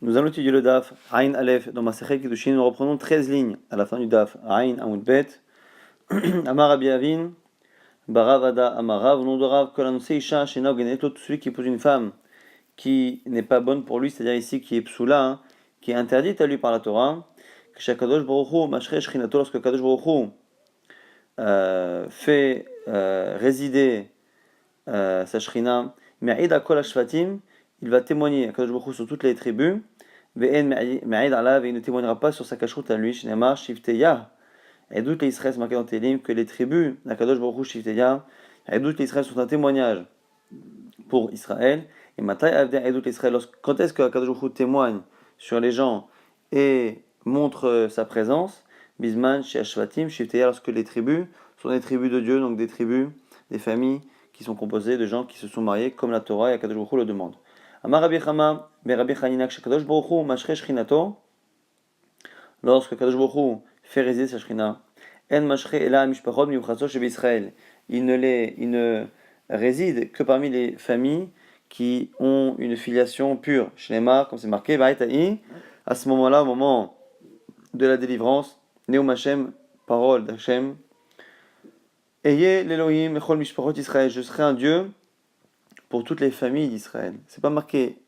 Nous allons étudier le DAF, Aïn Aleph, dans Masechet Kiddushin. Nous reprenons 13 lignes à la fin du DAF, Aïn Amoud Bet. Amar Rabbi Avin, Baravada Amarav, nom de Rav, Kolanose Isha, Shena Genetot, celui qui épouse une femme qui n'est pas bonne pour lui, c'est-à-dire ici qui est psoula, qui est interdite à lui par la Torah. Kshakadosh Baruch Hu, Mashre Shchinato, lorsque Kadosh Baruch Hu fait résider sa Shrina, Me'id Akol Ashvatim, il va témoigner à Kadosh Baruch Hu sur toutes les tribus. Ve'en Me'id Alav, et il ne témoignera pas sur sa cacheroute à lui, Shneimar Shivteya. Et doute les Israël, c'est marqué dans Télim, que les tribus d'Akadosh Baruch Hu Shivteya, et doute les Israël sont un témoignage pour Israël. Et Matai Avdeh et doute les Israël, quand est-ce que Akadosh Baruch Hu témoigne sur les gens et montre sa présence? Bisman Shashvatim Shivteya, lorsque les tribus sont des tribus de Dieu, donc des tribus, des familles qui sont composées de gens qui se sont mariés comme la Torah et Akadosh Baruch Hu le demande. Amar Rabbi Chama, Rabbi Chanina, Kadosh Baruch Hu Mashre Shchinato, lorsque Kadosh Baruch Hu fait résider sa Shrina, En Mashre Ela Mishpachot Miyuchaso Sheb Israël, il ne réside que parmi les familles qui ont une filiation pure. Shneimar, comme c'est marqué, Ba'eta'i, à ce moment-là, au moment de la délivrance, Neum Hashem, parole d'Hashem, Eye l'Elohim Echol Mishpachot Israël, je serai un Dieu pour toutes les familles d'Israël. C'est pas marqué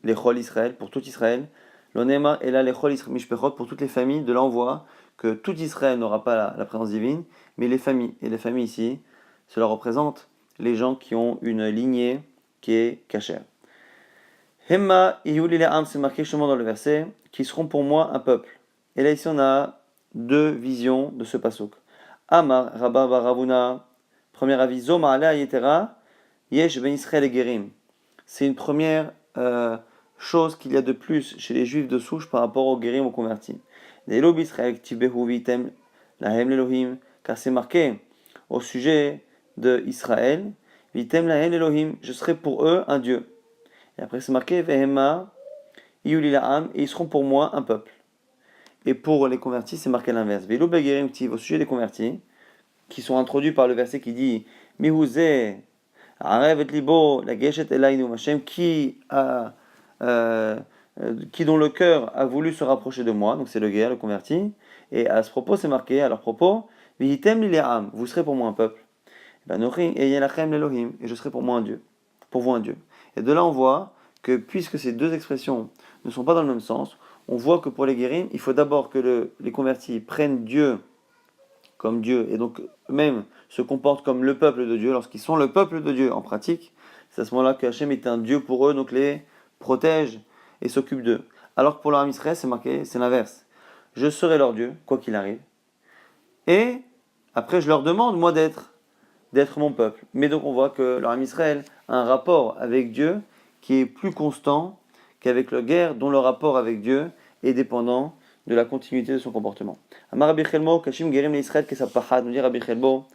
les Chol Israël, pour tout Israël. L'onema est là les Chol Mishpechot, pour toutes les familles. De là on voit que tout Israël n'aura pas la présence divine, mais les familles. Et les familles ici, cela représente les gens qui ont une lignée qui est cachère. Hemma Iyulile'am, c'est marqué justement dans le verset, qui seront pour moi un peuple. Et là ici on a deux visions de ce pasuk. Amar Rabba Baravuna, premier avis, Zoma Alea Yetera, Yesh ben Israël et Gerim. C'est une première chose qu'il y a de plus chez les juifs de souche par rapport aux Gerim, aux convertis. Car c'est marqué au sujet de Israël, Vitem lahem Elohim, je serai pour eux un Dieu. Et après c'est marqué Vehema Iyulilaam, et ils seront pour moi un peuple. Et pour les convertis, c'est marqué l'inverse. Velo Begerim Tiv, au sujet des convertis, qui sont introduits par le verset qui dit Mihuzeh Arev et libo, la geshet elainu, Hashem, qui dont le cœur a voulu se rapprocher de moi, donc c'est le guerre, le converti. Et à ce propos, c'est marqué, à leur propos, Vihitem lile'am, vous serez pour moi un peuple. Et yelachem l'Elohim, et je serai pour moi un Dieu, pour vous un Dieu. Et de là, on voit que puisque ces deux expressions ne sont pas dans le même sens, on voit que pour les guérim, il faut d'abord que les convertis prennent Dieu comme Dieu, et donc eux-mêmes se comportent comme le peuple de Dieu, lorsqu'ils sont le peuple de Dieu en pratique, c'est à ce moment-là que Hachem est un Dieu pour eux, donc les protège et s'occupe d'eux. Alors que pour leur âme Israël, c'est marqué, c'est l'inverse. Je serai leur Dieu, quoi qu'il arrive, et après je leur demande, moi, d'être mon peuple. Mais donc on voit que leur âme Israël a un rapport avec Dieu qui est plus constant qu'avec le guerre, dont le rapport avec Dieu est dépendant de la continuité de son comportement. Amar Rabbi Chelmo, Kashim Gerim l'Israël Kesapahad, nous dit Rabbi Chelmo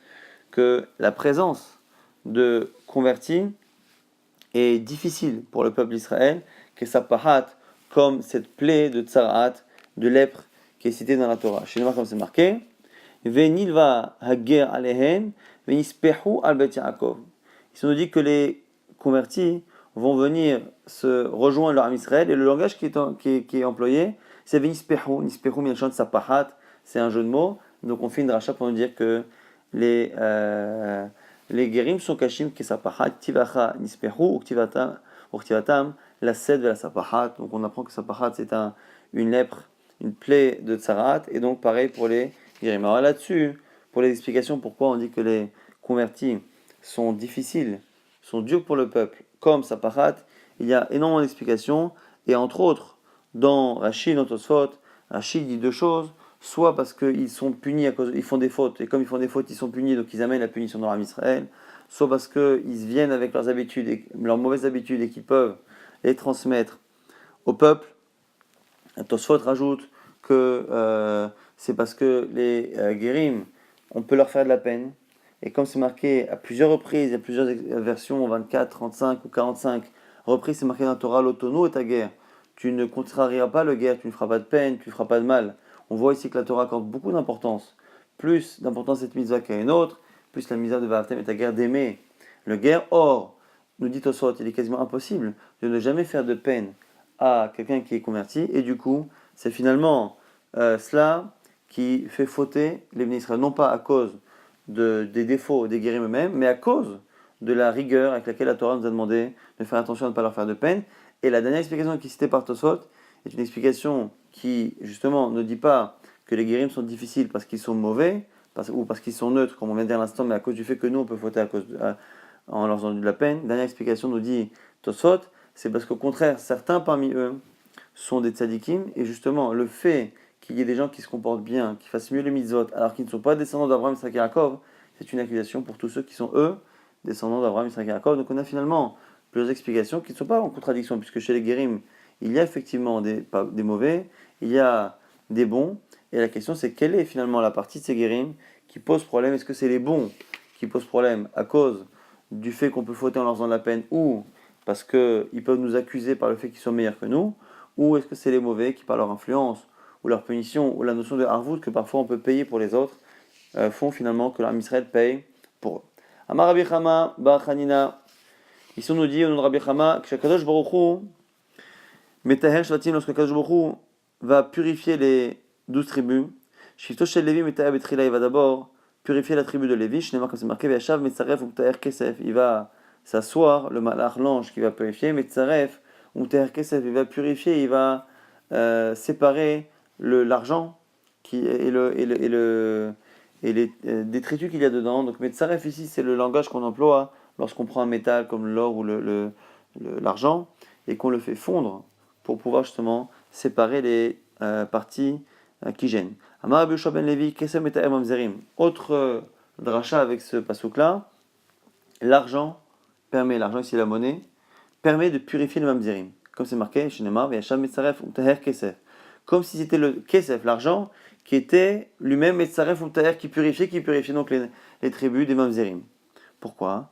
que la présence de convertis est difficile pour le peuple d'Israël, Kesapahad, comme cette plaie de Tsarat, de lèpre qui est citée dans la Torah. Chez nous, comme c'est marqué, Venilva Hager Alehen, Venispehu al Bet Yaakov. Il nous dit que les convertis vont venir se rejoindre leur âme Israël, et le langage qui est employé, c'est Venispehu, Nispehu Milchon Sapahat, c'est un jeu de mots, donc on fait une dracha pour nous dire que les guérim sont kashim ke Sapahat, Tivacha Nispehu, Uktivatam, la sed de la Sapahat, donc on apprend que Sapahat c'est une lèpre, une plaie de Tsarat, et donc pareil pour les guérim. Alors là-dessus, pour les explications pourquoi on dit que les convertis sont difficiles, sont durs pour le peuple, comme Sapahat, il y a énormément d'explications, et entre autres, dans Rashi, dans Tosfot, Rashi dit deux choses, soit parce qu'ils sont punis à cause, ils font des fautes, et comme ils font des fautes, ils sont punis, donc ils amènent la punition dans l'âme Israël, soit parce qu'ils viennent avec leurs habitudes, leurs mauvaises habitudes, et qu'ils peuvent les transmettre au peuple. Tosfot rajoute que c'est parce que les guérim, on peut leur faire de la peine, et comme c'est marqué à plusieurs reprises, il y a plusieurs versions, 24, 35 ou 45 reprises, c'est marqué dans la Torah, l'autono est ta guerre. Tu ne contrarieras pas le guerre, tu ne feras pas de peine, tu ne feras pas de mal. On voit ici que la Torah accorde beaucoup d'importance, plus d'importance cette mitzvah qu'à une autre, plus la mitzvah de Vahavtem est ta guerre d'aimer le guerre. Or, nous dit Tosfot, il est quasiment impossible de ne jamais faire de peine à quelqu'un qui est converti, et du coup, c'est finalement cela qui fait fauter les Bnei Israël, non pas à cause des défauts des guérim eux-mêmes, mais à cause de la rigueur avec laquelle la Torah nous a demandé de faire attention à ne pas leur faire de peine. Et la dernière explication qui est citée par Tosfot est une explication qui, justement, ne dit pas que les guérim sont difficiles parce qu'ils sont mauvais, ou parce qu'ils sont neutres, comme on vient de dire à l'instant, mais à cause du fait que nous, on peut fauter en leur faisant de la peine. Dernière explication nous dit Tosfot, c'est parce qu'au contraire, certains parmi eux sont des tzadikim, et justement, le fait qu'il y ait des gens qui se comportent bien, qui fassent mieux les mitzvot, alors qu'ils ne sont pas descendants d'Abraham, Isaac et Yaakov, c'est une accusation pour tous ceux qui sont, eux, descendants d'Abraham, Isaac et Yaakov. Donc on a finalement plusieurs explications qui ne sont pas en contradiction, puisque chez les guérim, il y a effectivement des mauvais, il y a des bons, et la question c'est quelle est finalement la partie de ces guérim qui pose problème. Est-ce que c'est les bons qui posent problème à cause du fait qu'on peut fauter en leur faisant de la peine, ou parce qu'ils peuvent nous accuser par le fait qu'ils sont meilleurs que nous, ou est-ce que c'est les mauvais qui, par leur influence, ou leur punition, ou la notion de harvout que parfois on peut payer pour les autres, font finalement que l'Am Israël paye pour eux. Amar Rabbi Chama, Bar Hanina, ici on nous dit au nom de Rabbi Chama, que Shakadosh Baruch Hu, Metaher Shvatim, lorsque Kadosh Baruch Hu va purifier les 12 tribus, Shifto Shel Levi Metaher Betrila, il va d'abord purifier la tribu de Lévi, Shneimar comme c'est marqué, Veshav Metzaref Metaher Kesef, il va s'asseoir, le malach, l'ange qui va purifier, Metzaref Metaher Kesef, il va purifier, il va séparer l'argent et les détritus qu'il y a dedans. Donc Metzaref ici c'est le langage qu'on emploie lorsqu'on prend un métal comme l'or ou l'argent et qu'on le fait fondre pour pouvoir justement séparer les parties qui gênent. Amar Rabbi Yoshua ben Levi, Kesem Metaher Mamzerim. Autre dracha avec ce passouk là, l'argent ici la monnaie, permet de purifier le mamzerim. Comme c'est marqué, Shenemar, V'yashav Metzaref Umtaher Kesef. Comme si c'était le Kesef, l'argent, qui était lui-même Metzaref Umtaher, qui purifiait donc les tribus des mamzerim. Pourquoi?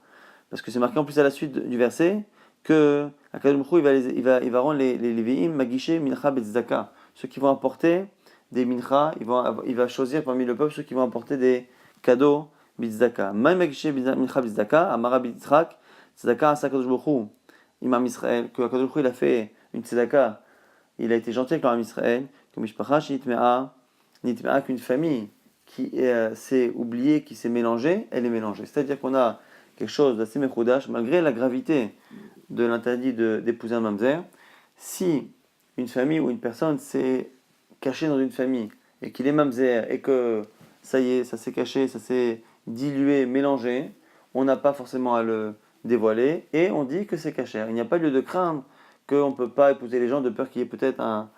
Parce que c'est marqué en plus à la suite du verset que Akadosh Baruch Hu, il va rendre les Lévi'im Magishé Mincha Betzedaka. Ceux qui vont apporter des mincha, il va choisir parmi le peuple ceux qui vont apporter des cadeaux Betzedaka. Man Magishé Mincha Betzedaka, Amara Bitzrak, Tzedaka Asa Akadosh Baruch Hu. Imam Israël, que Akadosh Baruch Hu, il a fait une tzedaka, il a été gentil avec l'Imam Israël, comme Mishpacha Nitmea, qu'une famille qui s'est oubliée, qui s'est mélangée, elle est mélangée. C'est-à-dire qu'on a quelque chose d'assez mekhudash, malgré la gravité de l'interdit d'épouser un mamzer. Si une famille ou une personne s'est cachée dans une famille et qu'il est mamzer et que ça y est, ça s'est caché, ça s'est dilué, mélangé, on n'a pas forcément à le dévoilé et on dit que c'est cachère. Il n'y a pas lieu de craindre qu'on ne peut pas épouser les gens de peur qu'il y ait peut-être un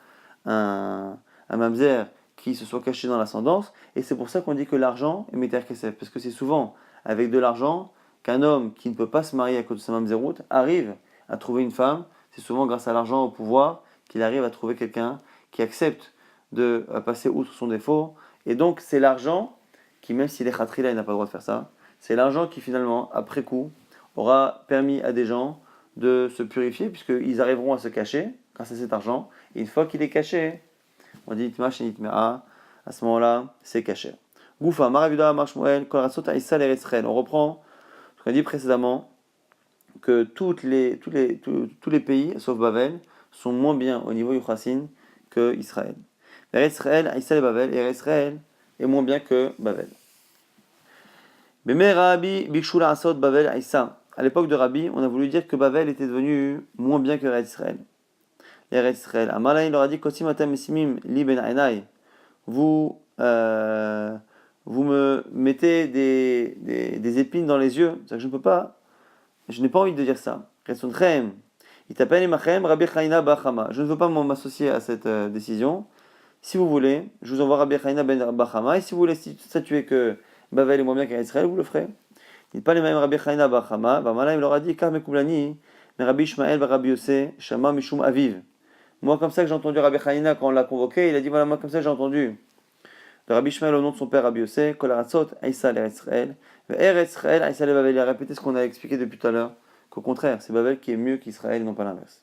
mamzer qui se soit caché dans l'ascendance, et c'est pour ça qu'on dit que l'argent est méter kesef, parce que c'est souvent avec de l'argent qu'un homme qui ne peut pas se marier à cause de sa mamzerout arrive à trouver une femme. C'est souvent grâce à l'argent, au pouvoir, qu'il arrive à trouver quelqu'un qui accepte de passer outre son défaut, et donc c'est l'argent qui, même s'il est khatri là, il n'a pas le droit de faire ça, c'est l'argent qui finalement, après coup, aura permis à des gens de se purifier, puisqu'ils arriveront à se cacher grâce à cet argent. Et une fois qu'il est caché, on dit Itma Shenitmea, à ce moment-là, c'est caché. Goufa, Maravuda, Marshmuel, Kolarasot, Aïssa, les Resrel. On reprend ce qu'on a dit précédemment, que tous les pays, sauf Babel, sont moins bien au niveau Yuchassin que Israël. Israël, Aïssa et Babel, et Israël est moins bien que Babel. Bemé Rabbi Bikshula Asot Babel Aïssa. À l'époque de Rabbi, on a voulu dire que Babel était devenu moins bien que Israël. Israël. Amalai leur a dit Kosim atem esimim li ben ainai. Vous me mettez des épines dans les yeux. C'est-à-dire que je ne peux pas, je n'ai pas envie de dire ça. Resunchem. Il t'appelle Imachem Rabbi Chaina Bachama. Je ne veux pas m'associer à cette décision. Si vous voulez, je vous envoie Rabbi Chaina ben Bachama. Et si vous voulez statuer que Babel est moins bien qu'Israël, vous le ferez. Il n'est pas les mêmes Rabbi Chaina Bachama. Bamala, il leur a dit Kar Mekoublani, mais Rabbi Ishmael, Rabbi Yossé, Shama Mishum Aviv. Moi, comme ça que j'ai entendu Rabbi Chaina quand on l'a convoqué, il a dit voilà, moi, comme ça j'ai entendu de Rabbi Ishmael au nom de son père Rabbi Yossé, Kolaratzot, Aïssa, l'Eretz Israël, Eretz Israël, Aïssa, le Babel. Il a répété ce qu'on a expliqué depuis tout à l'heure, qu'au contraire, c'est Babel qui est mieux qu'Israël et non pas l'inverse.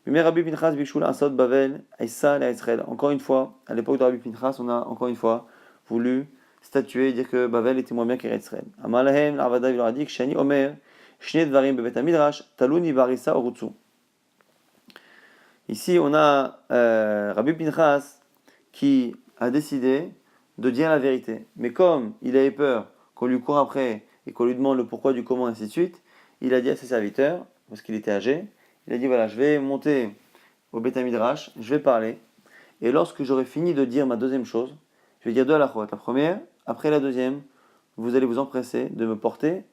Mais Rabbi Pinchas, Bishula, Asot, Babel, Aïssa, l'Eretz Israël. Encore une fois, à l'époque de Rabbi Pinchas, on a encore une fois voulu statuer et dire que Babel était moins bien qu'Eretz Israël. Amalahem, l'Arvada, il leur a dit que Shani Omer, Shne Dvarim, Bebet Midrash, Taluni, Barissa, Orutsu. Ici, on a Rabbi Pinchas qui a décidé de dire la vérité. Mais comme il avait peur qu'on lui court après et qu'on lui demande le pourquoi du comment, ainsi de suite, il a dit à ses serviteurs, parce qu'il était âgé, il a dit voilà, je vais monter au Beth Midrash, je vais parler, et lorsque j'aurai fini de dire ma deuxième chose, je vais dire deux halachot. La première, après la deuxième, vous allez vous empresser de me porter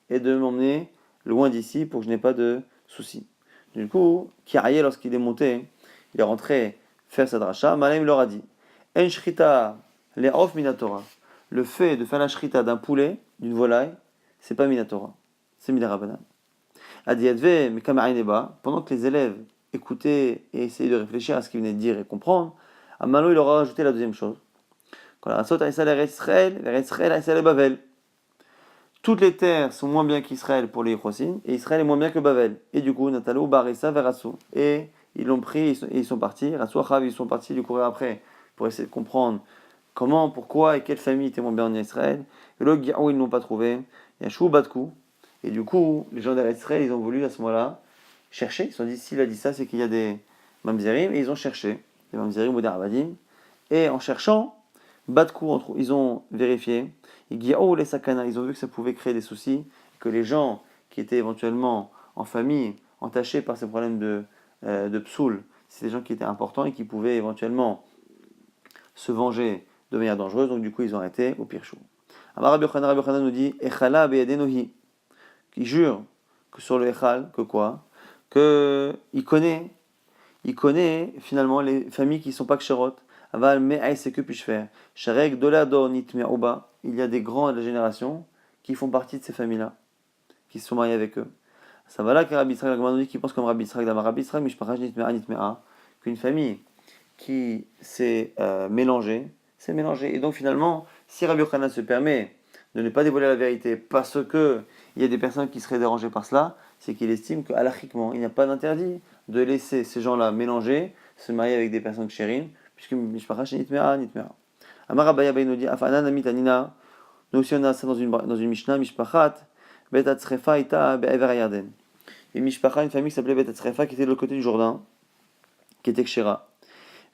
et de m'emmener loin d'ici pour que je n'ai pas de soucis. Du coup, Kiaye, lorsqu'il est monté, il est rentré faire sa dracha, Malaim leur a dit En shrita le'of minatora. Le fait de faire la shrita d'un poulet, d'une volaille, c'est pas minatora, c'est midarabanan. Adiadve, mais kamareineba, pendant que les élèves écoutaient et essayaient de réfléchir à ce qu'il venait de dire et comprendre, Amalo il leur a ajouté la deuxième chose. Quand la sot Aïsal Israël, vers Israël Aïsal Bavel. Toutes les terres sont moins bien qu'Israël pour les Yechossim, et Israël est moins bien que Bavel. Et du coup, Natalo, Barissa, Verassou. Et ils l'ont pris et ils sont partis. Rassou, Achav, ils sont partis du courir après pour essayer de comprendre comment, pourquoi et quelle famille était moins bien en Israël. Et le Giaou, ils ne l'ont pas trouvé. Yachou, Batkou. Et du coup, les gens d'Israël, ils ont voulu à ce moment-là chercher. Ils se sont dit, s'il a dit ça, c'est qu'il y a des Mamzerim. Et ils ont cherché, des Mamzerim ou des Rabadim. Et en cherchant, Batkou, ils ont vérifié. Oh, les sakana, ils ont vu que ça pouvait créer des soucis, que les gens qui étaient éventuellement en famille, entachés par ces problèmes de psoul, c'est des gens qui étaient importants et qui pouvaient éventuellement se venger de manière dangereuse, donc du coup ils ont arrêté au pire chaud. Amar Rabbi Yochanan nous dit Echala beyadenohi, qui jure que sur le Echal, que quoi Que il connaît finalement les familles qui ne sont pas ksherot. Aval me'aï, c'est que puis-je faire Sharek dolado nitme'uba, il y a des grands de la génération qui font partie de ces familles-là, qui se sont mariés avec eux. Ça va là que Rabbi Yitzhak nous dit qu'il pense comme Rabbi Yitzhak, d'Amar Rabbi Yitzhak, mishpachaj nitme'a nitme'a, qu'une famille qui s'est mélangée, c'est mélangé. Et donc finalement, si Rabbi Yochanan se permet de ne pas dévoiler la vérité parce que il y a des personnes qui seraient dérangées par cela, c'est qu'il estime qu'alachiquement, il n'y a pas d'interdit de laisser ces gens-là mélanger, se marier avec des personnes chérim, puisque mishpachach nitme'a nitme'a. Amar Abaya nous dit Afanan amit anina, nous aussi on a ça dans une Mishnah, mishpachat bet atzrefa ita be'ever yarden. Une mishpacha, une famille qui s'appelait Bet Atzrefa, qui était de l'autre côté du Jourdain, qui était kshera.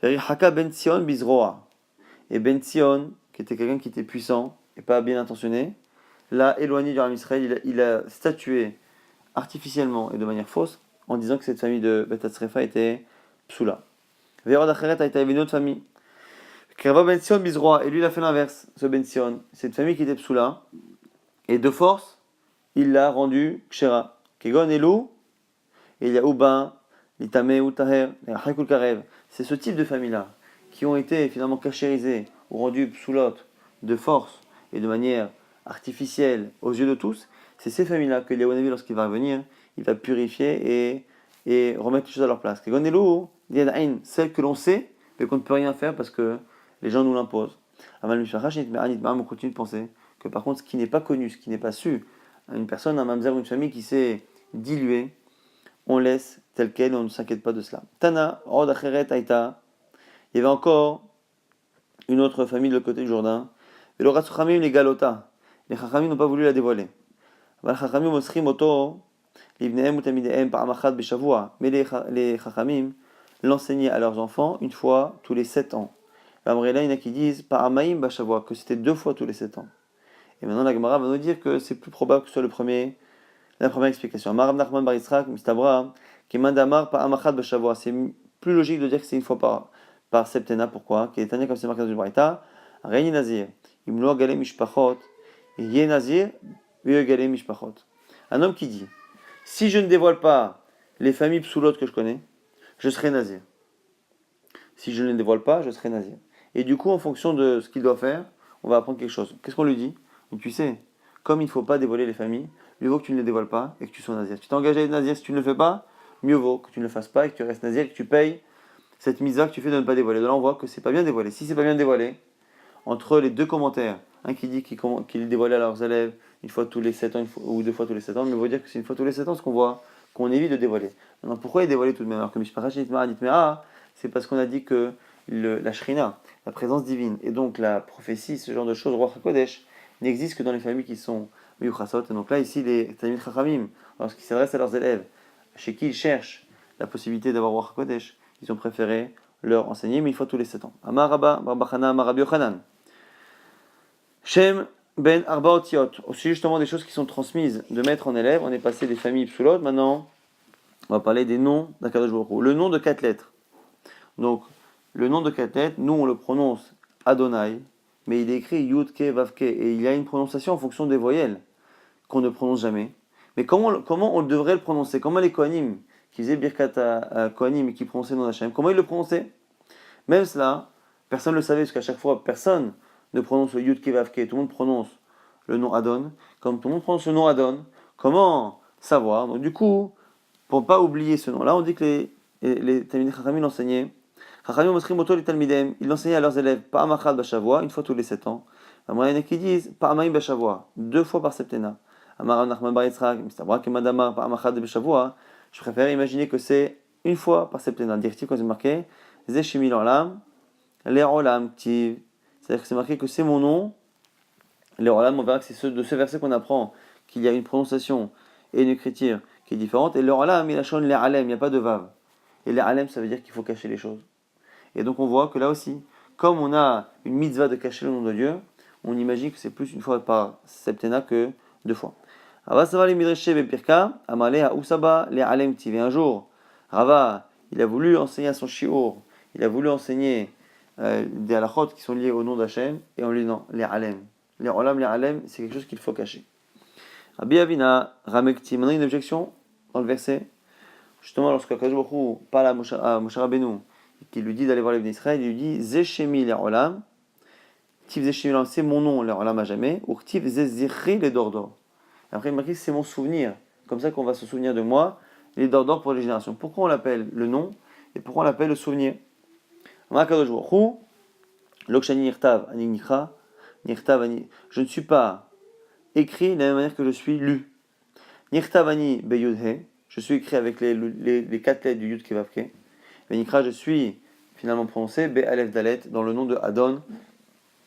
Haka ben Sion bizroa. Et Ben Sion, qui était quelqu'un qui était puissant et pas bien intentionné, l'a éloigné du Ram Israël, il a statué artificiellement et de manière fausse en disant que cette famille de Bet Atzrefa était psoula. Vérod Acheret a été une autre famille. Krava Ben Sion bizroa. Et lui, il a fait l'inverse, ce Ben Sion. C'est une famille qui était psoula. Et de force, il l'a rendu kshera. Kegon Elou, et il y a Uba, l'Itame ou Taher, Hakul Karev. C'est ce type de famille-là qui ont été finalement cachérisées ou rendues psoulot de force et de manière artificielle aux yeux de tous. C'est ces familles-là que Léonavi, lorsqu'il va revenir, il va purifier et remettre les choses à leur place. Kegonelu, celle que l'on sait, mais qu'on ne peut rien faire parce que les gens nous l'imposent. Amal Mishpachash, on continue de penser que par contre, ce qui n'est pas connu, ce qui n'est pas su, une personne, un mamzer ou une famille qui s'est diluée, on laisse tel quel, on ne s'inquiète pas de cela. Tana, Rod Acheret Aïta, il y avait encore une autre famille de l'autre côté du Jourdain. Et le Ratsuchamim, les Galota, les Chachamim n'ont pas voulu la dévoiler. Mais les Chachamim l'enseignaient à leurs enfants une fois tous les 7 ans. Il y en a qui disent que c'était 2 fois tous les 7 ans. Et maintenant la Gemara va nous dire que c'est plus probable que ce soit la première explication. Maram Nachman Bar Yitzhak, Mistabra, qui mandamar pa amachad b'shavua. C'est plus logique de dire que c'est une fois par septennat. Pourquoi? Qui est tania comme c'est marqué dans une braïta. Reini nazir. Imlo galé mishpachot. Yé nazir. Galé mishpachot. Un homme qui dit si je ne dévoile pas les familles psoulotes que je connais, je serai nazir. Si je ne les dévoile pas, je serai nazir. Et du coup, en fonction de ce qu'il doit faire, on va apprendre quelque chose. Qu'est-ce qu'on lui dit? Donc tu sais, comme il ne faut pas dévoiler les familles, mieux vaut que tu ne les dévoiles pas et que tu sois nazir. Tu t'es engagé à être nazir, si tu ne le fais pas, mieux vaut que tu ne le fasses pas et que tu restes nazir et que tu payes cette mise-là que tu fais de ne pas dévoiler. De là, on voit que c'est pas bien dévoilé. Si c'est pas bien dévoilé, entre les deux commentaires, un qui dit qu'il est dévoilé à leurs élèves une fois tous les 7 ans ou 2 fois tous les 7 ans, mais il faut dire que c'est une fois tous les 7 ans ce qu'on voit, qu'on évite de dévoiler. Maintenant, pourquoi il est dévoilé tout de même? Alors que Mishpachach Nitmea, c'est parce qu'on a dit que la Shrina, la présence divine, et donc la prophétie, ce genre de choses, Roi HaKodesh, n'existe que dans les familles qui sont Miyuchasot. Et donc là, ici, les Talmid Chachamim, lorsqu'ils s'adressent à leurs élèves, chez qui ils cherchent la possibilité d'avoir Roi HaKodesh, ils ont préféré leur enseigner, mais une fois tous les 7 ans. Amar Rabba, Bar Bachana, Amar Rabbi Yochanan. Shem ben Arba Otiot, aussi justement des choses qui sont transmises de maître en élève. On est passé des familles psulotes, maintenant on va parler des noms d'Akadosh Baruch Hu. Le nom de 4 lettres. Donc, le nom de 4 lettres, nous on le prononce Adonai, mais il est écrit Yud Ke Vav Ke, et il y a une prononciation en fonction des voyelles qu'on ne prononce jamais. Mais comment on devrait le prononcer? Comment les Kohanim, qui faisaient Birkat à Kohanim et qui prononçaient le nom d'Hachem, comment ils le prononçaient? Même cela, personne ne le savait, parce qu'à chaque fois, personne ne prononce le Yud Ke Vav Ke, tout le monde prononce le nom Adon. Comme tout le monde prononce le nom Adon, comment savoir? Donc du coup, pour ne pas oublier ce nom-là, on dit que les Talmidei Chachamim l'enseignaient. Chachamim Mosrim Oto les Talmidem, ils l'enseignaient à leurs élèves Pa'am Achad Bashavua, une fois tous les 7 ans. Il y en a qui disent Pa'amaim Bashavua, 2 fois par septennat. Amar Nachman Bar Yitzchak, Mistabra Kemadamar Pa'am Achad Bashavua, je préfère imaginer que c'est une fois par septennat. Directif quand c'est marqué Zeshimi l'Olam, l'Olam Tiv. C'est-à-dire que c'est marqué que c'est mon nom. L'Olam, on verra que c'est de ce verset qu'on apprend qu'il y a une prononciation et une écriture qui est différente. Et l'Olam, il a chon l'Alem, il n'y a pas de vav. Et l'Alem, ça veut dire qu'il faut cacher les choses. Et donc on voit que là aussi, comme on a une mitzvah de cacher le nom de Dieu, on imagine que c'est plus une fois par septennat que 2 fois. Avasava les Midrash Bepirka, Amale à Usaba les Alem Tiv. Et un jour, Rava, il a voulu enseigner à son shiur, il a voulu enseigner des halachot qui sont liés au nom d'Hachem, et on lui dit non, les Alem. Les Olam, les Alem, c'est quelque chose qu'il faut cacher. Rabbi Avina, Ramekti, maintenant une objection dans le verset. Justement, lorsque Akadosh Baruch Hu parle à Moshe Rabbeinu, qui lui dit d'aller voir les Bnei Israël, il lui dit Zeshemi les Olam, Tiv Zeshemi l'Olam, c'est mon nom, les Olam à jamais, ou Tiv Zezirri les Dordor. Après, il marque c'est mon souvenir, comme ça qu'on va se souvenir de moi, les Dordor pour les générations. Pourquoi on l'appelle le nom et pourquoi on l'appelle le souvenir? Akadosh Baruch Hu, Lokshani Nirtav Ani Nikra, Nirtav Ani, je ne suis pas écrit de la même manière que je suis lu. Nirtav Ani Beyudhe, je suis écrit avec les 4 lettres du Yud Ke Vav Ke. Venikra, je suis finalement prononcé Be Aleph Dalet dans le nom de Adon.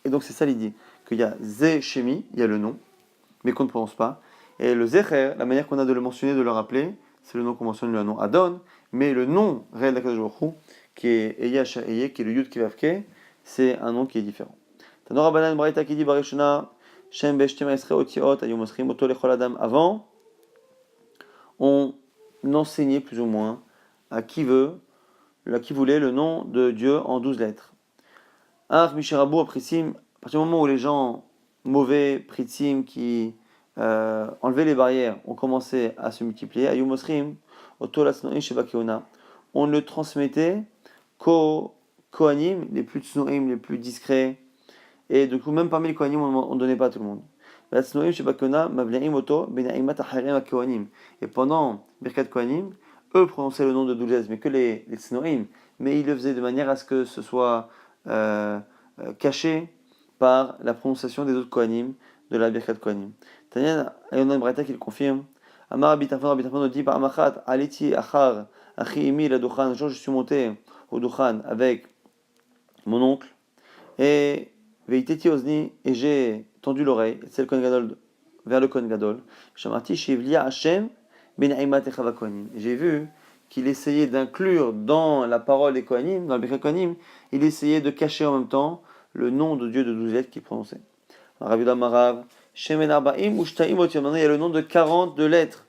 Et donc c'est ça l'idée, qu'il y a Ze Shemi, il y a le nom, mais qu'on ne prononce pas. Et le Zecher, la manière qu'on a de le mentionner, de le rappeler, c'est le nom qu'on mentionne, le nom Adon, mais le nom réel d'Akadosh Baruch Hu, qui est Eya Sha'eye, qui est le Yud Ke Vav Ke, c'est un nom qui est différent. Tanor Rabbanan Braïta qui dit Barishona, Shem Beshtem Esre Otiot, Ayom Osrim Oto Lechol Adam. Avant, on enseignait plus ou moins à qui voulait le nom de Dieu en 12 lettres. Ar Mishirabou Pritzim, à partir du moment où les gens mauvais, Pritzim, qui enlevaient les barrières, ont commencé à se multiplier, Ayum Osrim, Otolasnoim Shebakeona, on ne le transmettait qu'aux Kohanim, les plus tsnoim, les plus discrets, et du coup, même parmi les Kohanim, on ne donnait pas à tout le monde. Et pendant Birkat Kohanim, eux prononçaient le nom de Doulez, mais que les Tsnoim, mais ils le faisaient de manière à ce que ce soit caché par la prononciation des autres Kohanim de la Birkat Kohanim. Tanya Ayonan Braïta qui le confirme. Amar Abitafan nous dit par Amachat, Aliti Achar, Achiimi la Duchan. Un jour, je suis monté au Duchan avec mon oncle, et Veiteti Ozni, et j'ai tendu l'oreille, c'est le Kohen Gadol, vers le Kohen Gadol. Shamarti Shivlia Hashem ben Aimat Echava Kohanim. J'ai vu qu'il essayait d'inclure dans la parole des Kohanim, dans le Birkat Kohanim, il essayait de cacher en même temps le nom de Dieu de 12 lettres qu'il prononçait. Rav Marav, Shemen Arba'im Ushtaim Otiom. Maintenant, il y a le nom de 42 lettres.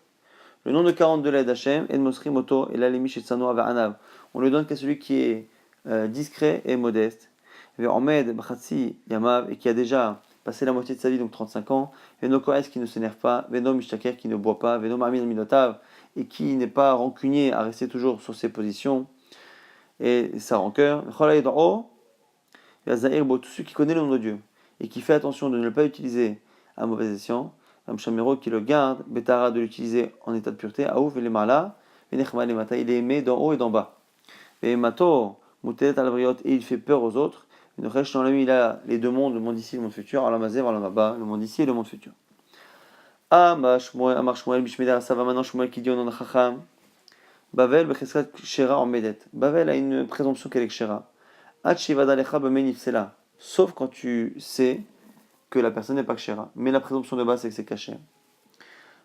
Le nom de 42 lettres d'Hachem, Ed Mosrim Oto, et l'Alemi Shetzano Anav. On le donne qu'à celui qui est discret et modeste. Ve'omed Bchatsi Yamav, et qui a déjà passé la moitié de sa vie, donc 35 ans. Ve'no Koes, qui ne s'énerve pas. Ve'no Mishtaker, qui ne boit pas. Ve'no Ma'amin Minotav, et qui n'est pas rancunier à rester toujours sur ses positions et sa rancœur. Ve'cholay Da'o, Ve'azahir Bo, tout celui qui connaît le nom de Dieu et qui fait attention de ne le pas utiliser à mauvais escient. Amshamero, qui le garde, Betara, de l'utiliser en état de pureté. Aouf et les marla, Venechma les mata, il est aimé d'en haut et d'en bas. Et Mato, Moutelet al-Briot, et il fait peur aux autres. Il a les 2 mondes, le monde ici et le monde futur, Alamazé, Alamaba, le monde ici et le monde futur. Amar Shmuel, Bishmeder Asava, maintenant Shmuel qui dit au nom de Chacham, Bavel, Becheskat Shera en Medet. Bavel a une présomption qu'elle est Shera. Hachivada Lecha Bemenifsela. Sauf quand tu sais que la personne n'est pas Kshera. Mais la présomption de base, c'est que c'est caché.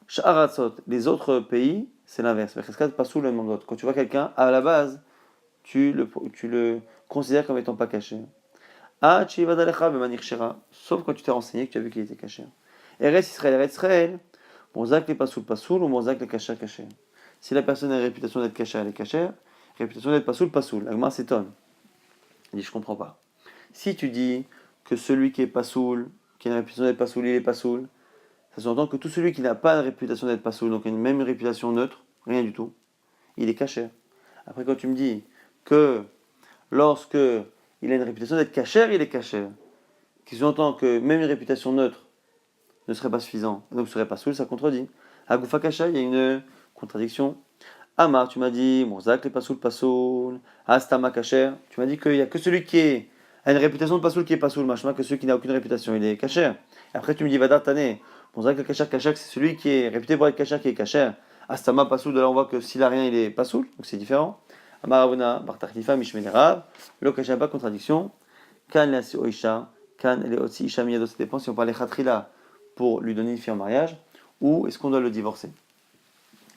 Sha'aratzot, les autres pays, c'est l'inverse. Becheskat Pasou le Mandot. Quand tu vois quelqu'un, à la base, tu le considères comme étant pas caché. Ah, sauf quand tu t'es renseigné que tu as vu qu'il était caché. Eretz Israël, Bonzak les pasoul pasoul ou Bonzak les kacher kacher. Si la personne a une réputation d'être caché, elle est cachère, réputation d'être pasoul pasoul. L'agma s'étonne. Il dit, je comprends pas. Si tu dis que celui qui est pasoul, qui a une réputation d'être pasoul, il est pasoul, ça s'entend que tout celui qui n'a pas une réputation d'être pasoul, donc même une réputation neutre, rien du tout, il est caché. Après, quand tu me dis que lorsque il a une réputation d'être cachère, il est cachère, qui sous-entend que même une réputation neutre ne serait pas suffisant, donc ne serait pas soul, ça contredit. Agoufa kacha, il y a une contradiction. Amar, tu m'as dit, Morzak, les pasoul, pasoul. Astama kacher, tu m'as dit qu'il n'y a que celui qui a une réputation de pasoul qui est pasoul, machma, que celui qui n'a aucune réputation, il est kacher. Après, tu me dis, Vadar Tane, Morzak, le kacher, kacher, c'est celui qui est réputé pour être kacher qui est kacher. Astama, pasoul, de là on voit que s'il a rien, il est pasoul, donc c'est différent. Amar Avuna, Bartachlifa, Mishmenerav, le kacher, pas contradiction. Kan la oisha, kan le otsi isha miyado, ça dépend si on parle de khatrila pour lui donner une fille en mariage, ou est-ce qu'on doit le divorcer.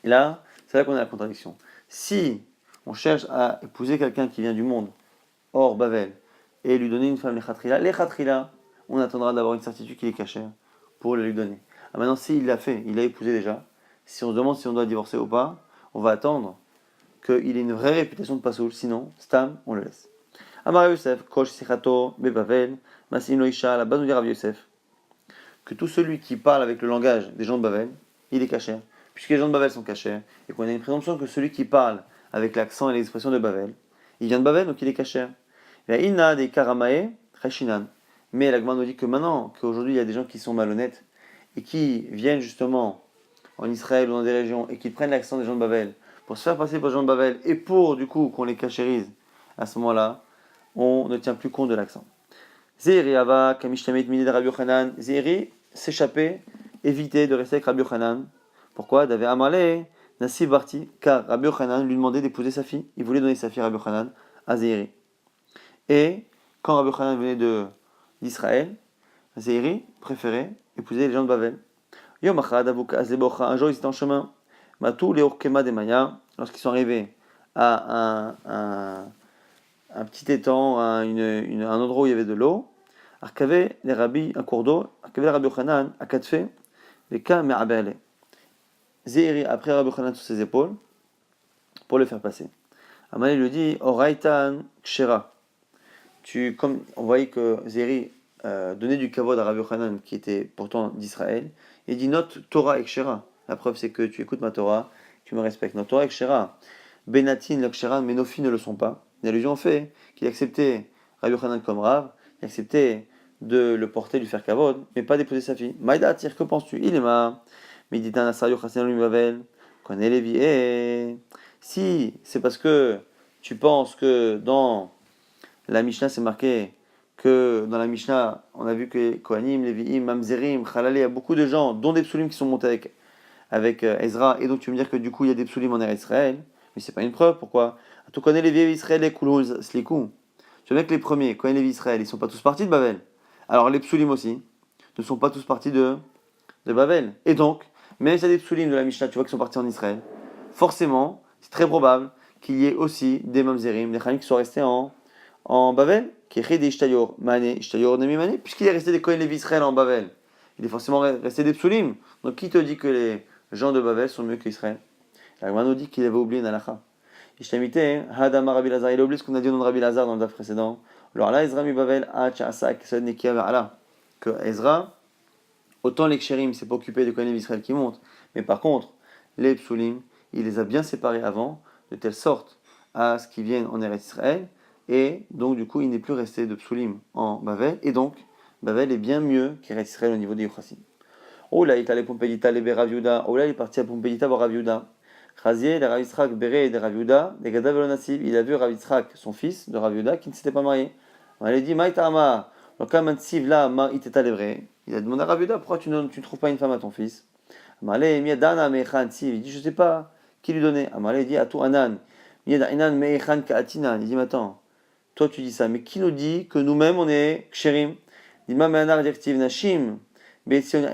Et là, c'est là qu'on a la contradiction. Si on cherche à épouser quelqu'un qui vient du monde, hors Bavel, et lui donner une femme les khatrila, on attendra d'avoir une certitude qu'il est caché pour le lui donner. Ah, maintenant, s'il l'a fait, il l'a épousé déjà, si on se demande si on doit divorcer ou pas, on va attendre qu'il ait une vraie réputation de pasoul, sinon, stam, on le laisse. Amar Yosef, Kosh Sichato, Bebavel, Masim Loisha, à la base nous dit Rav Yosef, que tout celui qui parle avec le langage des gens de Bavel, il est caché, puisque les gens de Bavel sont cachés, et qu'on a une présomption que celui qui parle avec l'accent et les expressions de Bavel, il vient de Bavel, donc il est caché. Il y a des karamae, Khashinan. Mais l'Agma nous dit que maintenant, qu'aujourd'hui il y a des gens qui sont malhonnêtes, et qui viennent justement en Israël ou dans des régions, et qui prennent l'accent des gens de Bavel, pour se faire passer pour les gens de Bavel, et pour du coup qu'on les cachérise, à ce moment-là, on ne tient plus compte de l'accent. Zéri Ava, Kamishtamit Mini de Rabbi Yochanan. Zéri s'échapper, éviter de rester avec Rabbi Yochanan. Pourquoi D'avait Amalé, Nassib Barti, car Rabbi Yochanan lui demandait d'épouser sa fille. Il voulait donner sa fille à Rabbi Yochanan, à Zéri. Et quand Rabbi Yochanan venait d'Israël, Zéri préférait épouser les gens de Bavel. Yom Achad, Avuka, Azlebocha, un jour ils étaient en chemin. Matou, Leorkema de Maya, lorsqu'ils sont arrivés à un petit étang, un endroit où il y avait de l'eau. Arkavé les rabbis, un cours d'eau. Arkavé les rabbi Yochanan, à Katfe, les cas me'abele. Zéhiri après Rabbi Yochanan sur ses épaules pour le faire passer. Amalé lui dit Oraitan Kshera. Comme on voyait que Zéhiri donnait du kavod à Rabbi Yochanan qui était pourtant d'Israël, il dit note Torah et Kshera. La preuve c'est que tu écoutes ma Torah, tu me respectes. Note Torah et Kshera. Benatin le Kshera, mais nos filles ne le sont pas. Une allusion fait qu'il acceptait Rabbi Yochanan comme Rav, il acceptait de le porter, lui faire kavod, mais pas d'épouser sa fille. Maïda Atir, que penses-tu? Il est ma. Méditan Asario Chassan Bavel, connaît les vies. Si c'est parce que tu penses que dans la Mishnah c'est marqué que dans la Mishnah on a vu que Kohanim, Lévi'im, Mamzerim, Khalale, il y a beaucoup de gens, dont des psulim qui sont montés avec Ezra, et donc tu veux me dire que du coup il y a des psulim en Eretz Israël, mais c'est pas une preuve, pourquoi? Tu connais les vieilles Israël et Koulouz Slikou. Tu vois que les premiers, quand les Israël, ils sont pas tous partis de Babel. Alors les psulim aussi ne sont pas tous partis de Babel. Et donc, même s'il y a des psulim de la Mishnah, tu vois, qui sont partis en Israël, forcément, c'est très probable qu'il y ait aussi des mamzerim, des chanim qui sont restés en Babel, qui est des ishtayor mané, ishtayor nemi mané, puisqu'il est resté des Kohen Lévi Israël en Babel. Il est forcément resté des psulim. Donc qui te dit que les gens de Babel sont mieux qu'Israël? La Gemara nous dit qu'il avait oublié une halakha. Ishtamite, Hadama Rabbi Lazar, il a oublié ce qu'on a dit au nom de Rabbi Lazar dans le daf précédent. Alors là, Ezra mi Babel, Asak, Nekia Ve'ala. Que Ezra, autant les kshérim s'est pas occupé de Kohen Israël qui montent, mais par contre, les psulim, il les a bien séparés avant, de telle sorte à ce qu'ils viennent en Eretz Israël, et donc du coup, il n'est plus resté de psulim en Bavel, et donc, Bavel est bien mieux qu'Eretz Israël au niveau des Yochassim. Oh là, il est allé Pompédita, les Rav Yehuda. Oh là, il est parti à Pompédita voir Rav Yehuda. Chazier, les Rav Yitzhak, Béré et des Rav Yehuda, des Gadav Nassib. Il a vu Rav Yitzhak, son fils de Rav Yehuda, qui ne s'était pas marié. Il a dit, Maïtama, Lokamansiv là, Ma iteta levré. Il a demandé à Rav Yehuda, pourquoi tu ne trouves pas une femme à ton fils? Amalé, Miadana, Meichan, Siv. Il dit, je ne sais pas qui lui donnait. Amalé dit, Atou Anan. Miadanan, Meichan, Kaatinan. Il dit, mais attends, toi tu dis ça, mais qui nous dit que nous-mêmes on est kshérim? Il dit, Ma Meanar Direktiv Nashim. Peut-être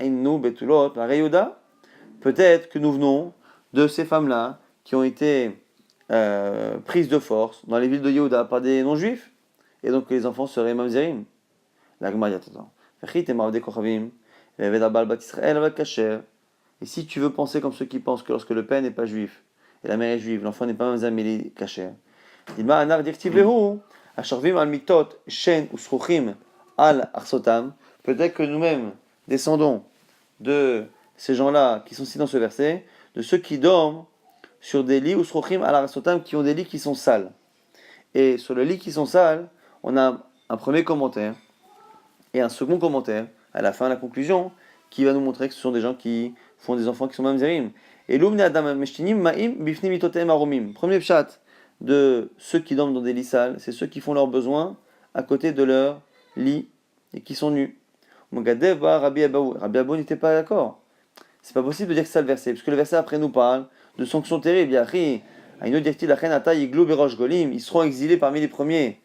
que nous venons de ces femmes-là qui ont été prise de force dans les villes de Yehuda par des non-juifs, et donc que les enfants seraient mamzerim. La Gemara dit attends. Et si tu veux penser comme ceux qui pensent que lorsque le père n'est pas juif et la mère est juive, l'enfant n'est pas mamzer mais il est kasher. Dilma anar dirtivehu, asharvim al mitot shen usruchim al arsotam. Peut-être que nous-mêmes descendons de ces gens-là qui sont cités dans ce verset, de ceux qui dorment sur des lits usruchim al arsotam, qui ont des lits qui sont sales. Et sur le lit qui sont sales, on a un premier commentaire et un second commentaire à la fin, la conclusion, qui va nous montrer que ce sont des gens qui font des enfants qui sont mamzerim. Et l'umne adam meshtinim ma'im bifni mitotem aromim. Premier pshat de ceux qui dorment dans des lits sales, c'est ceux qui font leurs besoins à côté de leur lit et qui sont nus. Mogadev ba Rabbi Abaou. Rabbi Abaou n'était pas d'accord. C'est pas possible de dire que c'est ça le verset, parce que le verset après nous parle de sanctions terribles. Yahri, à une autre directive, la reine Ata Yiglu Berosh Golim, ils seront exilés parmi les premiers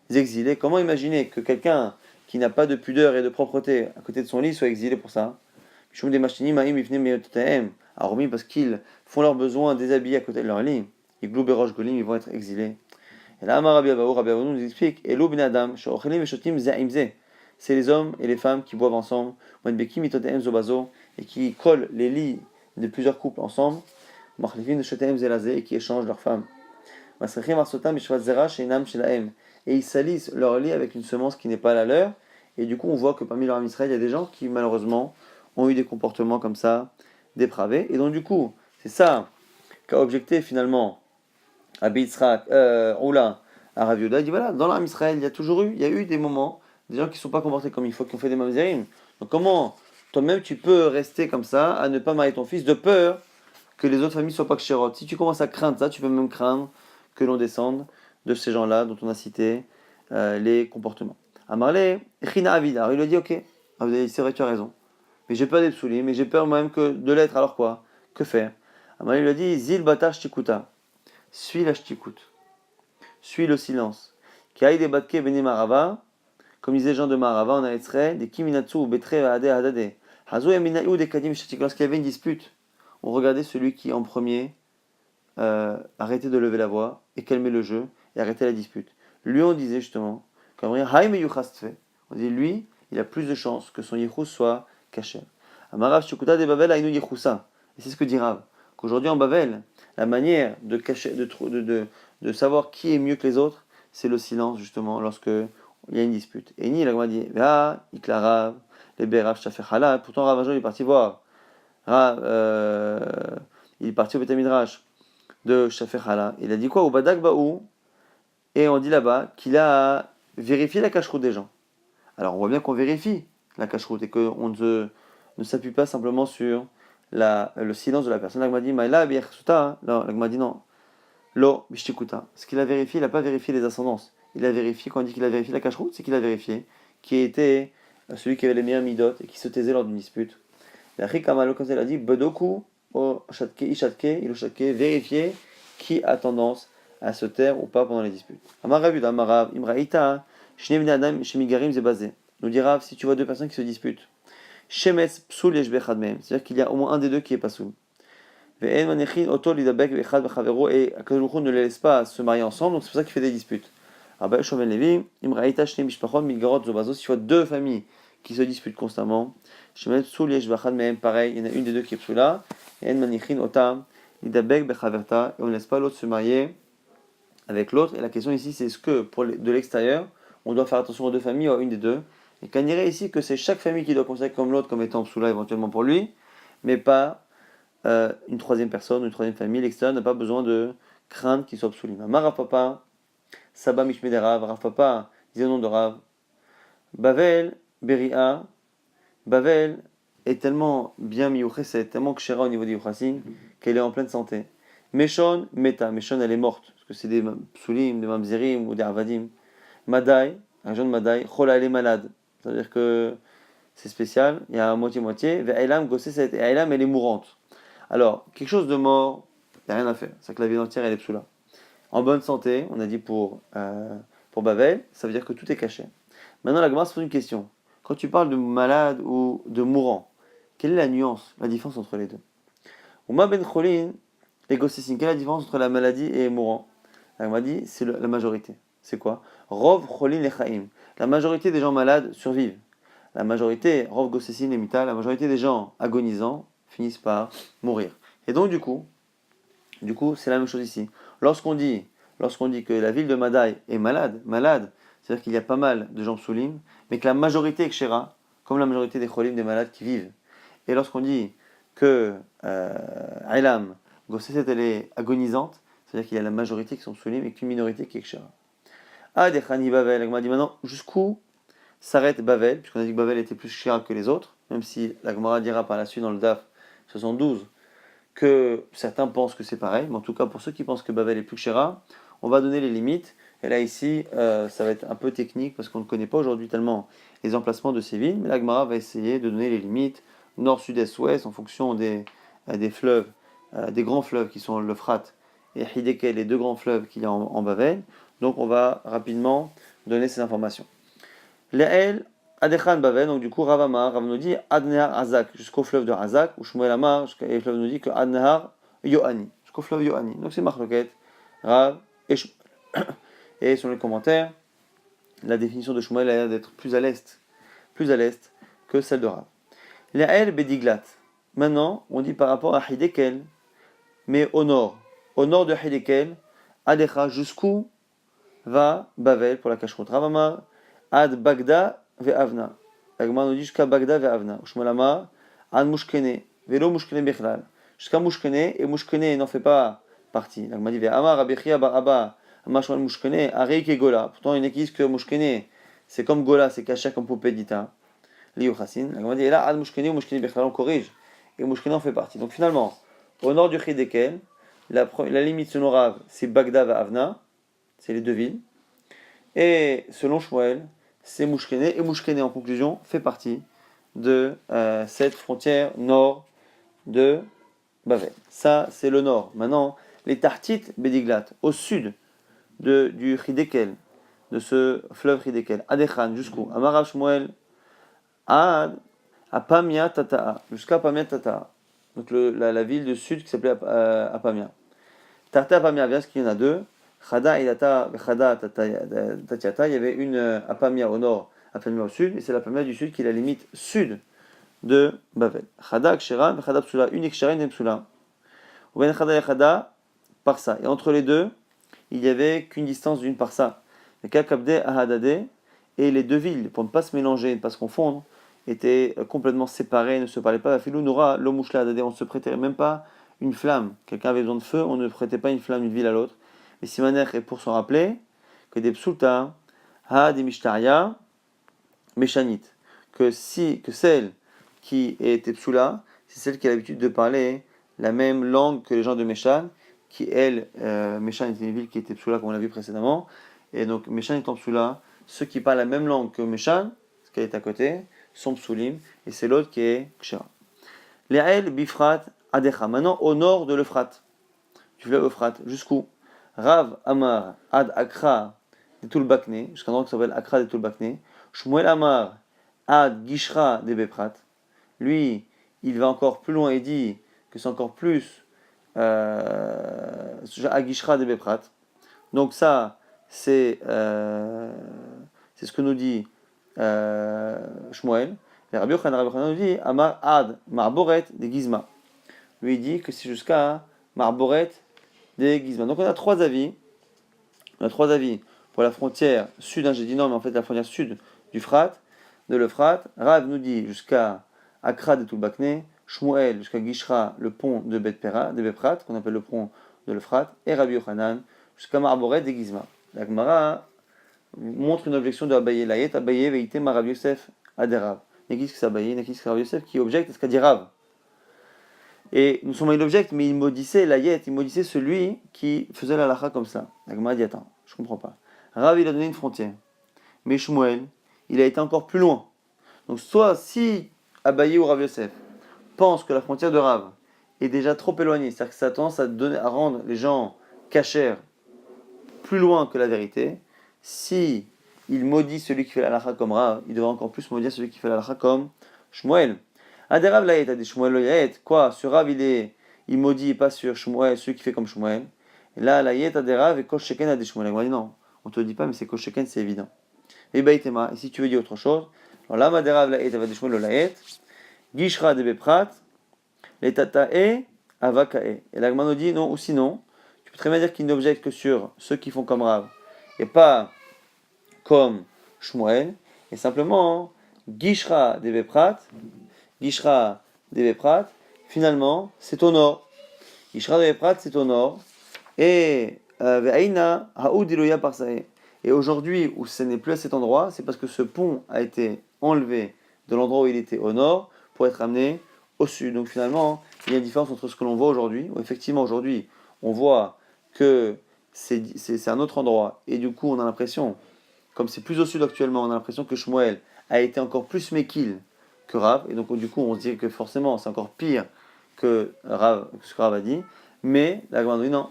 exilés. Comment imaginer que quelqu'un qui n'a pas de pudeur et de propreté à côté de son lit soit exilé pour ça? Parce qu'ils font leurs besoins déshabillés à côté de leur lit. Ils vont être exilés. Et là, Rabbi Abaou nous explique c'est les hommes et les femmes qui boivent ensemble, et qui collent les lits de plusieurs couples ensemble, et qui échangent leurs femmes. Et ils salissent leur lit avec une semence qui n'est pas la leur. Et du coup, on voit que parmi leur Israël, il y a des gens qui, malheureusement, ont eu des comportements comme ça, dépravés. Et donc, du coup, c'est ça qu'a objecté finalement Rabbi Yitzhak, à Rav Yehuda. Il dit voilà, dans l'armée Israël, il y a eu des moments, des gens qui ne sont pas comportés comme il faut, qui ont fait des mamzerim. Donc, comment toi-même tu peux rester comme ça, à ne pas marier ton fils, de peur que les autres familles ne soient pas ksherot? Si tu commences à craindre ça, tu peux même craindre que l'on descende de ces gens-là dont on a cité les comportements. Amarle, China Avida. Alors il lui a dit ok, c'est vrai, tu as raison. Mais j'ai peur des psoulim, mais j'ai peur moi-même que de l'être, alors quoi? Que faire? Amarle lui a dit Zil bata shtikuta. Suis la shtikut. Suis le silence. Ki aïde batke bene marava. Comme disaient les gens de Marava en Eretzrei, des kiminatsu ou betre vaade hadade. Hazu yaminayu de kadim shtik. Lorsqu'il y avait une dispute, on regardait celui qui en premier arrêtait de lever la voix et calmait le jeu et arrêtait la dispute. Lui, on disait justement, comme rien, Haïm yuchastfe. On dit lui, il a plus de chances que son yichus soit caché. Amarav shukuta de Babel ainu yichusa. Et c'est ce que dit Rav, qu'aujourd'hui en Babel, la manière de cacher, de savoir qui est mieux que les autres, c'est le silence justement lorsque il y a une dispute. Et ni la dit, va, ikla Rav, les berav shafechala. Pourtant Rav un jour il est parti voir. Rav, il est parti au Beth Midrash de Shafechala. Il a dit quoi? Au Badak Baou. Et on dit là-bas qu'il a vérifié la cache-route des gens. Alors on voit bien qu'on vérifie la cache-route et qu'on ne s'appuie pas simplement sur le silence de la personne. L'agma dit, Maïla biachsuta. Non, l'agma dit non. Lo bishikuta. Ce qu'il a vérifié, il n'a pas vérifié les ascendances. Il a vérifié, quand on dit qu'il a vérifié la cache-route, c'est qu'il a vérifié qui était celui qui avait les meilleurs midot et qui se taisait lors d'une dispute. La Rikamalo, comme elle a dit, Bedoku, o Shatke, Ishatke, Iloshatke, vérifier qui a tendance à se taire ou pas pendant les disputes. Amarav, Amarav, Imraïta, Shnevne Adam, Shemigarim, Zebazé. Nous dira, si tu vois deux personnes qui se disputent, Shemetz, Psoul, Yeshbechad Mehem, c'est-à-dire qu'il y a au moins un des deux qui est pas soul. Ve'en Manechin, Otol, Lidabek, Vechad, Bechavero, et Akadoukhu ne les laisse pas se marier ensemble, donc c'est pour ça qu'il fait des disputes. Rabbi Shomen Levi, Imraïta, Shne Mishpachon, Milgarot, Zobazo, si tu vois deux familles qui se disputent constamment, Shemetz, Psoul, Yeshbechad Mehem, pareil, il y en a une des deux qui est psoula, et En Manechin, Otam, Lidabek, Bechaverta, et on ne laisse pas l'autre se marier avec l'autre. Et la question ici, c'est est-ce que de l'extérieur, on doit faire attention aux deux familles ou à une des deux? Et qu'on dirait ici que c'est chaque famille qui doit considérer comme l'autre comme étant psoula éventuellement pour lui, mais pas une troisième personne, une troisième famille. L'extérieur n'a pas besoin de craindre qu'il soit psoulim. Amar Rav Papa, Saba Mishmei de Rav, Rav Papa, disait le nom de Rav. Bavel, Beria, Bavel est tellement bien c'est tellement kshera au niveau du yuchasim, qu'elle est en pleine santé. Meshon, Meta. Meshon, elle est morte, parce que c'est des psulim, des mamzerim ou des avadim. Madai, un jeune Madai, Chola, elle est malade. Ça veut dire que c'est spécial, il y a moitié-moitié. Ve'elam, Gosseset, et Elam, elle est mourante. Alors, quelque chose de mort, il n'y a rien à faire. C'est que la vie entière, elle est psoula. En bonne santé, on a dit pour Bavel, ça veut dire que tout est caché. Maintenant, la Gemara se pose une question. Quand tu parles de malade ou de mourant, quelle est la nuance, la différence entre les deux? Uma ben Cholin, Les gossessines, quelle est la différence entre la maladie et mourant? La maladie, c'est la majorité. C'est quoi? Rov cholin lechaim. La majorité des gens malades survivent. La majorité, rov gossessine et mita, la majorité des gens agonisants finissent par mourir. Et donc du coup, c'est la même chose ici. Lorsqu'on dit, que la ville de Madaï est malade, c'est-à-dire qu'il y a pas mal de gens psoulim, mais que la majorité est kshera, comme la majorité des cholim, des malades qui vivent. Et lorsqu'on dit que Ilam, Gosseset, elle est agonisante, c'est-à-dire qu'il y a la majorité qui sont psoulim et qu'une minorité qui est kshera. Ah, des Khani Bavel, on m'a dit maintenant, jusqu'où s'arrête Bavel, puisqu'on a dit que Bavel était plus kshera que les autres, même si la Gemara dira par la suite dans le DAF 72 que certains pensent que c'est pareil, mais en tout cas pour ceux qui pensent que Bavel est plus kshera, on va donner les limites. Et là ici, ça va être un peu technique parce qu'on ne connaît pas aujourd'hui tellement les emplacements de ces villes, mais la Gemara va essayer de donner les limites nord, sud, est, ouest en fonction des fleuves, des grands fleuves qui sont l'Euphrate et Hiddekel, les deux grands fleuves qu'il y a en Bavel. Donc on va rapidement donner ces informations. Le'el Adechan Bavel, donc du coup Rav nous dit Adnehar Azak jusqu'au fleuve de Azak, ou Shmuel Amar, et le fleuve nous dit que Adnehar Yohani, jusqu'au fleuve Yohani. Donc c'est Marloket, Rav et Shmuel. Et sur les commentaires, la définition de Shmuel a l'air d'être plus à l'est que celle de Rav. Le'el Bediglat. Maintenant, on dit par rapport à Hiddekel, mais au nord de Hiddekel, Adecha, jusqu'où va Bavel pour la cacheroute. Rav Amar Ad Bagda ve'avna. La Gemara nous dit jusqu'à Bagda ve'avna. Shmuel Amar Ad Mushkene ve'lo Mushkene bechlal. Jusqu'à Mushkene, et Mushkene n'en fait pas partie. La Gemara dit ve'amar Rabbi Chia bar Abba Amar Shmuel Mushkene Arei ke Gola. Pourtant il n'existe que Mushkene, c'est comme Gola, c'est caché comme poupée d'Ita. Liu Chassin. La Gemara dit et là Ad Mushkene ou Mushkene bechlal, on corrige. Et Mushkene en fait partie. Donc finalement, au nord du Hiddekel, la limite selon Rav, c'est Bagda ve'avna, c'est les deux villes. Et selon Shmuel, c'est Mushkene, et Mushkene en conclusion fait partie de cette frontière nord de Bavel. Ça, c'est le nord. Maintenant, les Tartites Bediglat, au sud du Hiddekel, de ce fleuve Hiddekel, Adechan jusqu'où Amara Shmuel, Ad Apamia Tata'a, jusqu'à Apamia Tata'a. Donc la ville du sud qui s'appelait Apamia. Tarta Apamia, bien parce qu'il y en a deux. Chada et Chada Tatiata, il y avait une Apamia au nord, Apamia au sud, et c'est l'Apamia du sud qui est la limite sud de Bavel. Chada Kshera, Chada Psula, une Kshera, une Psula. Ou bien Chada et Chada, Parsa. Et entre les deux, il n'y avait qu'une distance d'une Parsa. Le Kakabde Ahadade, et les deux villes, pour ne pas se mélanger, ne pas se confondre, étaient complètement séparées, ne se parlaient pas. Filou Noura, Lomushla Adade, on ne se prêtait même pas une flamme. Quelqu'un avait besoin de feu, on ne prêtait pas une flamme d'une ville à l'autre. Mais Simaner est pour s'en rappeler que des psulta, ha des mishtaria, méchanit, que celle qui était psula, c'est celle qui a l'habitude de parler la même langue que les gens de Méchan, qui elle, Méchan était une ville qui était psula comme on l'a vu précédemment, et donc Méchan étant psula, ceux qui parlent la même langue que Méchan, ce qui est à côté, sont psulim, et c'est l'autre qui est kshera. Le'el bifrat adecha, maintenant au nord de l'Euphrate, du fleuve Euphrate, jusqu'où Rav Amar Ad Akra de Tulbakne, jusqu'à un endroit qui s'appelle Akra de Tulbakne. Shmuel Amar Ad Gishra de Beprat. Lui, il va encore plus loin et dit que c'est encore plus Ad Gishra de Beprat. Donc ça, c'est ce que nous dit Shmuel. Et Rabbi Yochanan nous dit Amar Ad Marboret de Gizma. Lui, il dit que c'est jusqu'à Marboret des Gizma. Donc on a trois avis. Pour la frontière sud, j'ai dit non, mais en fait la frontière sud de l'Euphrate. Rav nous dit jusqu'à Akra de Tulbakne, Shmuel jusqu'à Gishra, le pont de Beprat, qu'on appelle le pont de l'Euphrate, et Rabbi Yochanan jusqu'à Marboret des Gizma. La Gemara montre une objection de Abaye Layet, Abaye Veite Marav Yosef Aderav. N'existe que c'est Abaye, n'existe que Rav Yosef qui objecte à ce qu'a dit Rav. Et nous sommes il objecte, mais il maudissait l'ayet, il maudissait celui qui faisait la lacha comme ça. La Gemara dit attends, je comprends pas. Rav il a donné une frontière, mais Shmuel il a été encore plus loin. Donc soit si Abaye ou Rav Yosef pensent que la frontière de Rav est déjà trop éloignée, c'est-à-dire que ça a tendance à rendre les gens cachers plus loin que la vérité, si il maudit celui qui fait la lacha comme Rav, il devrait encore plus maudire celui qui fait la lacha comme Shmuel. Aderav Layet a dit Shmuel Layet, quoi, ce Rav il il maudit pas sur Shmuel, celui qui fait comme Shmuel. Et là, la yet adera et kosh sheken a des Shmuel. On dit non, on te le dit pas, mais c'est kosh sheken, c'est évident. Et baitema, et si tu veux dire autre chose, alors là, madera la yet ava des Shmuel la yet, gishra de beprat, les tatae avakae. Et la nous dit non, ou sinon, tu peux très bien dire qu'il n'objecte que sur ceux qui font comme Rav, et pas comme Shmuel, et simplement, gishra de beprat, gishra de beprat, finalement, c'est au nord. Gishra de beprat, c'est au nord. Et ve'aina ha'udiloya parsae. Et aujourd'hui, où ce n'est plus à cet endroit, c'est parce que ce pont a été enlevé de l'endroit où il était au nord pour être amené au sud. Donc finalement, il y a une différence entre ce que l'on voit aujourd'hui, où effectivement aujourd'hui, on voit que c'est un autre endroit, et du coup on a l'impression, comme c'est plus au sud actuellement, on a l'impression que Shmuel a été encore plus méquil que Rav, et donc du coup on se dit que forcément c'est encore pire que ce que Rav a dit, mais la Gemara dit non,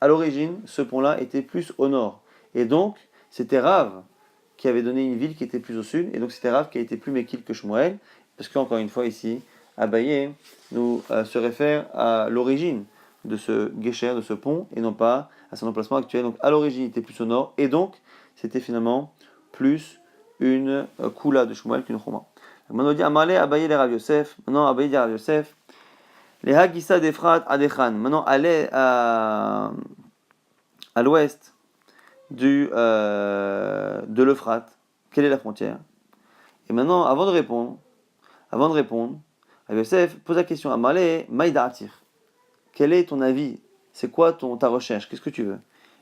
à l'origine, ce pont-là était plus au nord. Et donc, c'était Rav qui avait donné une ville qui était plus au sud. Et donc, c'était Rav qui a été plus méquil que Shmuel. Parce qu'encore une fois, ici, Abaye nous se réfère à l'origine de ce guécher, de ce pont, et non pas à son emplacement actuel. Donc, à l'origine, il était plus au nord. Et donc, c'était finalement plus une Kula de Shmuel qu'une Choma. Maintenant, on dit Amalé, Abaye, les Rav Yosef. Maintenant, Abaye dit Rav Yosef. Les Hagissa d'Efrat Adechan. Maintenant, allez à l'ouest de l'Euphrate. Quelle est la frontière? Et maintenant, avant de répondre, Yosef pose la question à Malé, Maïda'atir. Quel est ton avis? C'est quoi ta recherche? Qu'est-ce que tu veux?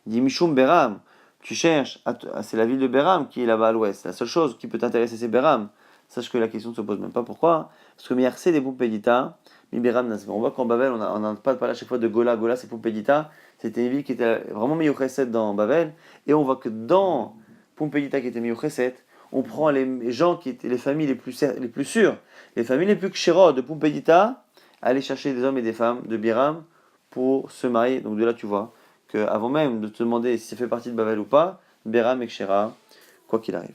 Il dit Mishum Beram. Tu cherches, c'est la ville de Beram qui est là-bas à l'ouest. La seule chose qui peut t'intéresser, c'est Beram. Sache que la question ne se pose même pas. Pourquoi? Parce que Miyarse des Poupédita, Mi Beram Nasve. On voit qu'en Babel, on n'a pas parlé à chaque fois de Gola. Gola, c'est Poupédita. C'était une ville qui était vraiment Miyucheset dans Babel. Et on voit que dans Poupédita qui était Miyucheset, on prend les gens qui étaient les familles les plus sûres, les familles les plus kshérot de Poupédita, aller chercher des hommes et des femmes de Biram pour se marier. Donc de là, tu vois qu'avant même de te demander si ça fait partie de Babel ou pas, Beram et Kshera, quoi qu'il arrive.